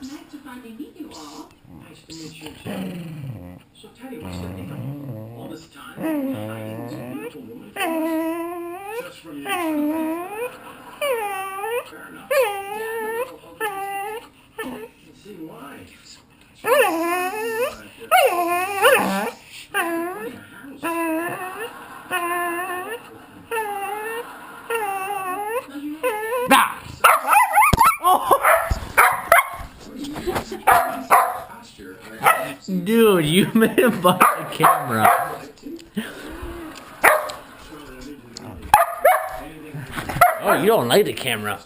Nice to finally meet you all. Nice to meet you too. So Teddy, what's the deal? All this time, hiding this beautiful woman from us? Just from you. Fair enough. Let's see why. Dude, you made him bite the camera. Oh, you don't like the camera.